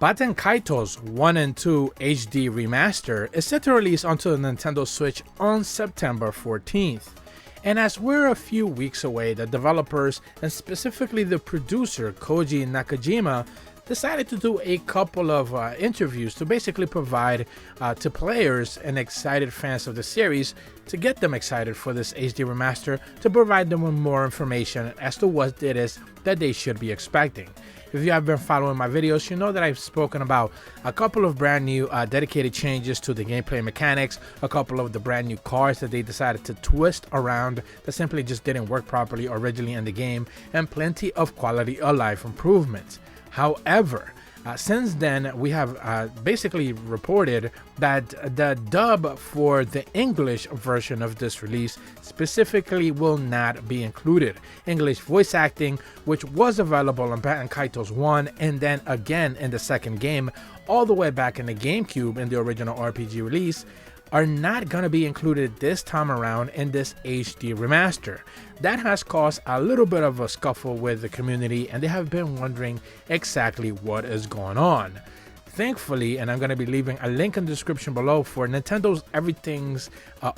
Baten Kaitos 1 and 2 HD Remaster is set to release onto the Nintendo Switch on September 14th. And as we're a few weeks away, the developers, and specifically the producer Koji Nakajima, decided to do a couple of interviews to basically provide to players and excited fans of the series to get them excited for this HD remaster, to provide them with more information as to what it is that they should be expecting. If you have been following my videos, you know that I've spoken about a couple of brand new dedicated changes to the gameplay mechanics, a couple of the brand new cars that they decided to twist around that simply just didn't work properly originally in the game, and plenty of quality of life improvements. However, since then, we have basically reported that the dub for the English version of this release specifically will not be included. English voice acting, which was available on Baten Kaitos 1 and then again in the second game, all the way back in the GameCube in the original RPG release, are not going to be included this time around in this HD remaster. That has caused a little bit of a scuffle with the community, and they have been wondering exactly what is going on. Thankfully, and I'm going to be leaving a link in the description below for Nintendo's Everything's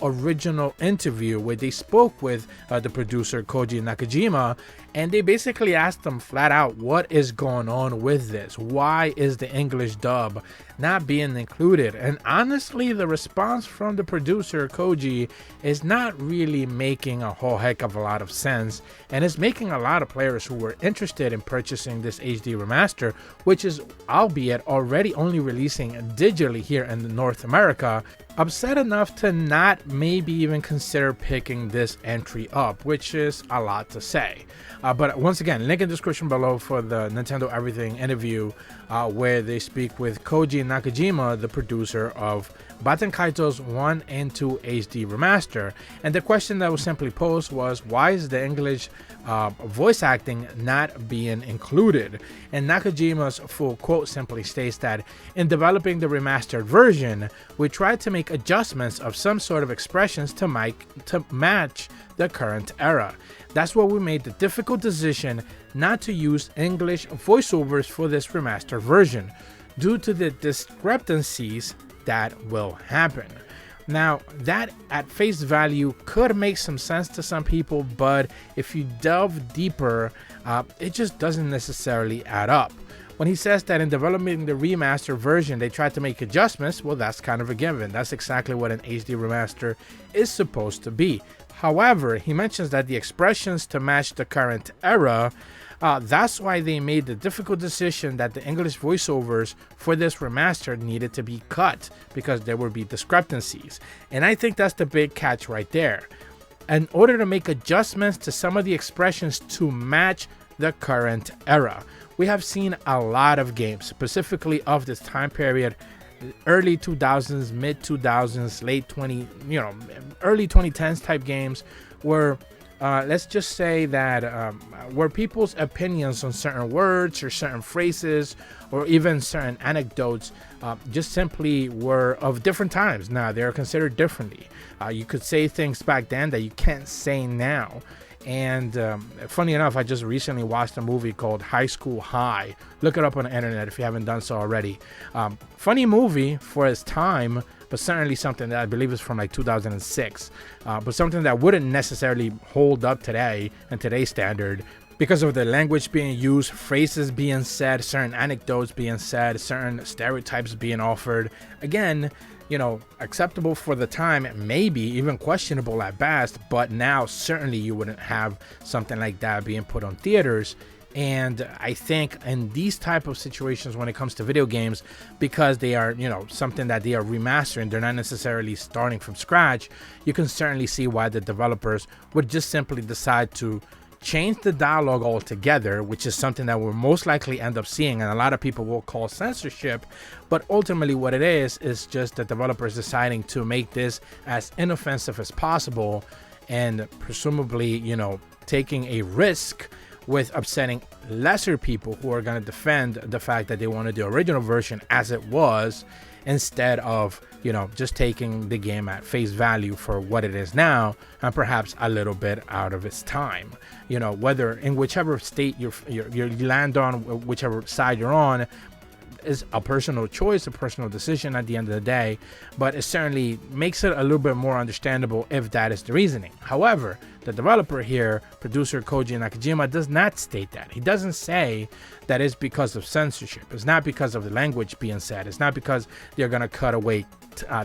original interview where they spoke with the producer Koji Nakajima, and they basically asked them flat out what is going on with this. Why is the English dub not being included? And honestly, the response from the producer Koji is not really making a whole heck of a lot of sense, and it's making a lot of players who were interested in purchasing this HD remaster, which is albeit already only releasing digitally here in North America, upset enough to not maybe even consider picking this entry up, which is a lot to say. But once again, link in the description below for the Nintendo Everything interview where they speak with Koji Nakajima, the producer of Baten Kaitos 1 and 2 HD Remaster. And the question that was simply posed was, why is the English voice acting not being included? And Nakajima's full quote simply states that in developing the remastered version, we tried to make adjustments of some sort of expressions to match the current era. That's why we made the difficult decision not to use English voiceovers for this remastered version, due to the discrepancies that will happen. Now, that at face value could make some sense to some people, but if you delve deeper, it just doesn't necessarily add up. When he says that in developing the remaster version they tried to make adjustments, well, that's kind of a given. That's exactly what an HD remaster is supposed to be. However, he mentions that the expressions to match the current era, that's why they made the difficult decision that the English voiceovers for this remaster needed to be cut, because there would be discrepancies. And I think that's the big catch right there. In order to make adjustments to some of the expressions to match the current era, we have seen a lot of games, specifically of this time period, early 2000s, mid 2000s, early 2010s type games, where let's just say that where people's opinions on certain words or certain phrases or even certain anecdotes just simply were of different times. Now they're considered differently. You could say things back then that you can't say now. And funny enough, I just recently watched a movie called High School High. Look it up on the internet if you haven't done so already. Funny movie for its time, but certainly something that I believe is from like 2006. But something that wouldn't necessarily hold up today and today's standard, because of the language being used, phrases being said, certain anecdotes being said, certain stereotypes being offered. Again, you know, acceptable for the time, maybe even questionable at best, but now certainly you wouldn't have something like that being put on theaters. And I think in these type of situations, when it comes to video games, because they are, you know, something that they are remastering, they're not necessarily starting from scratch, you can certainly see why the developers would just simply decide to change the dialogue altogether, which is something that we'll most likely end up seeing, and a lot of people will call censorship. But ultimately what it is just the developers deciding to make this as inoffensive as possible, and presumably, you know, taking a risk with upsetting lesser people who are going to defend the fact that they wanted the original version as it was, instead of, you know, just taking the game at face value for what it is now, and perhaps a little bit out of its time. You know, whether in whichever state you land on, whichever side you're on, is a personal choice, a personal decision at the end of the day, but it certainly makes it a little bit more understandable if that is the reasoning. However, the developer here, producer Koji Nakajima, does not state that. He doesn't say that it's because of censorship. It's not because of the language being said. It's not because they're going to cut away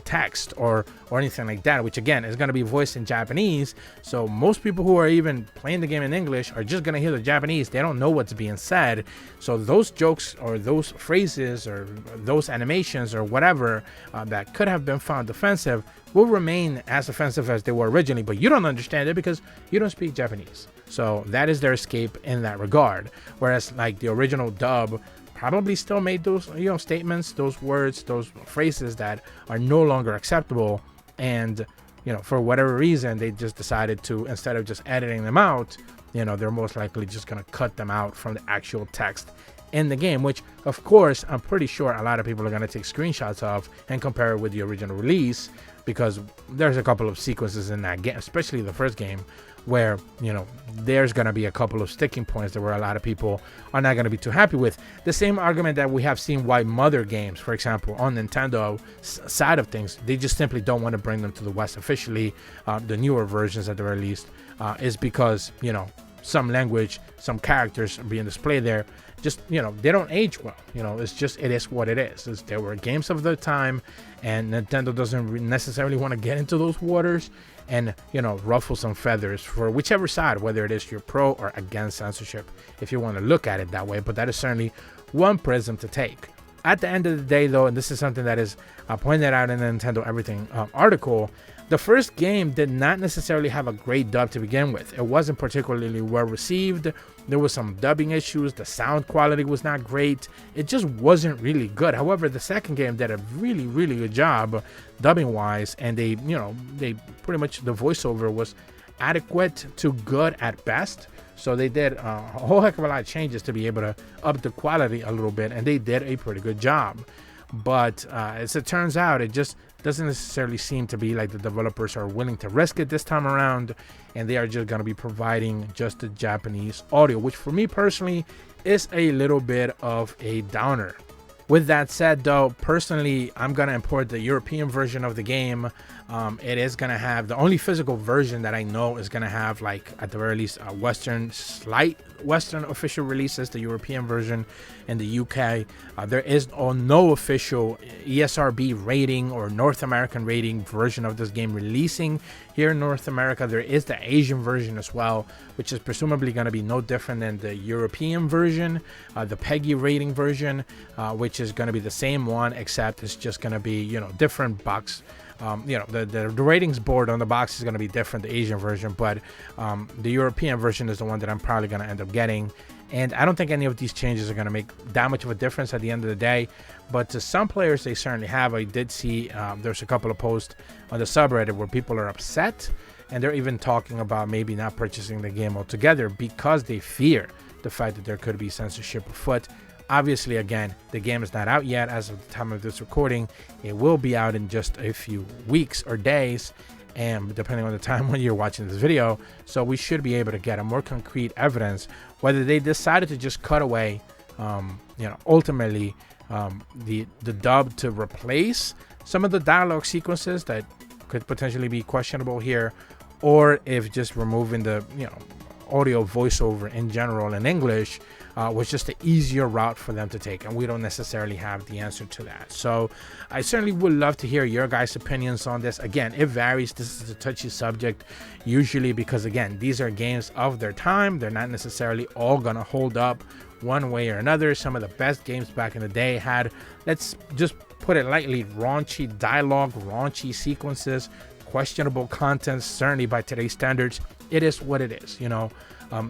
text or anything like that, which again is going to be voiced in Japanese. So most people who are even playing the game in English are just going to hear the Japanese. They don't know what's being said. So those jokes or those phrases or those animations or whatever that could have been found offensive will remain as offensive as they were originally, but you don't understand it because you don't speak Japanese. So that is their escape in that regard. Whereas like the original dub probably still made those, you know, statements, those words, those phrases that are no longer acceptable, and you know, for whatever reason they just decided to, instead of just editing them out, you know, they're most likely just going to cut them out from the actual text in the game, which of course I'm pretty sure a lot of people are going to take screenshots of and compare it with the original release, because there's a couple of sequences in that game, especially the first game, where, you know, there's going to be a couple of sticking points that where a lot of people are not going to be too happy with. The same argument that we have seen why Mother games, for example, on Nintendo side of things, they just simply don't want to bring them to the West officially, the newer versions at the very least, is because, you know, some language, some characters are being displayed there, just, you know, they don't age well. You know, it's just, it is what it is. There were games of the time, and Nintendo doesn't necessarily want to get into those waters and, you know, ruffle some feathers for whichever side, whether it is you're pro or against censorship, if you want to look at it that way. But that is certainly one prism to take. At the end of the day, though, and this is something that is pointed out in the Nintendo Everything article, the first game did not necessarily have a great dub to begin with. It wasn't particularly well received. There was some dubbing issues. The sound quality was not great. It just wasn't really good. However, the second game did a really, really good job dubbing wise, and they, you know, they pretty much, the voiceover was adequate to good at best. So they did a whole heck of a lot of changes to be able to up the quality a little bit, and they did a pretty good job. But as it turns out, it just doesn't necessarily seem to be like the developers are willing to risk it this time around, and they are just going to be providing just the Japanese audio, which for me personally is a little bit of a downer. With that said, though, personally, I'm going to import the European version of the game. It is going to have, the only physical version that I know is going to have, like, at the very least, a slight Western official releases, the European version in the UK. There is no official ESRB rating or North American rating version of this game releasing here in North America. There is the Asian version as well, which is presumably going to be no different than the European version, the PEGI rating version, which is going to be the same one, except it's just going to be, you know, different box. You know, the ratings board on the box is going to be different, the Asian version, but the European version is the one that I'm probably going to end up getting. And I don't think any of these changes are going to make that much of a difference at the end of the day, but to some players they certainly have. I did see there's a couple of posts on the subreddit where people are upset, and they're even talking about maybe not purchasing the game altogether because they fear the fact that there could be censorship afoot. Obviously, again, the game is not out yet as of the time of this recording. It will be out in just a few weeks or days, and depending on the time when you're watching this video. So we should be able to get a more concrete evidence whether they decided to just cut away, you know, ultimately the dub to replace some of the dialogue sequences that could potentially be questionable here, or if just removing the, you know, audio voiceover in general in English was just an easier route for them to take, and we don't necessarily have the answer to that. So I certainly would love to hear your guys' opinions on this. Again, it varies. This is a touchy subject usually because, again, these are games of their time. They're not necessarily all gonna hold up one way or another. Some of the best games back in the day had, let's just put it lightly, raunchy dialogue, raunchy sequences, questionable content. Certainly by today's standards, it is what it is, you know.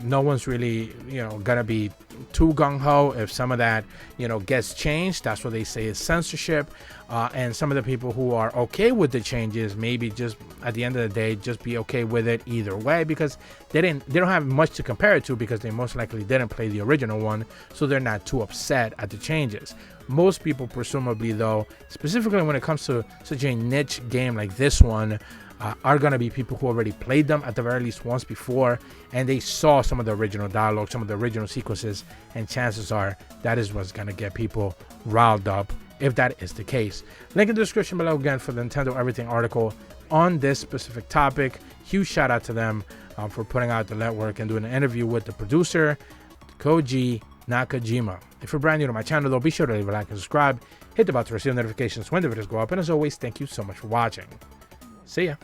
No one's really, you know, gonna be too gung-ho if some of that, you know, gets changed. That's what they say is censorship. And some of the people who are okay with the changes, maybe just at the end of the day, just be okay with it either way, because they don't have much to compare it to, because they most likely didn't play the original one, so they're not too upset at the changes. Most people, presumably, though, specifically when it comes to such a niche game like this one, are going to be people who already played them at the very least once before, and they saw some of the original dialogue, some of the original sequences, and chances are that is what's going to get people riled up if that is the case. Link in the description below again for the Nintendo Everything article on this specific topic. Huge shout out to them for putting out the network and doing an interview with the producer, Koji Nakajima. If you're brand new to my channel though, be sure to leave a like and subscribe. Hit the bell to receive notifications when the videos go up. And as always, thank you so much for watching. See ya.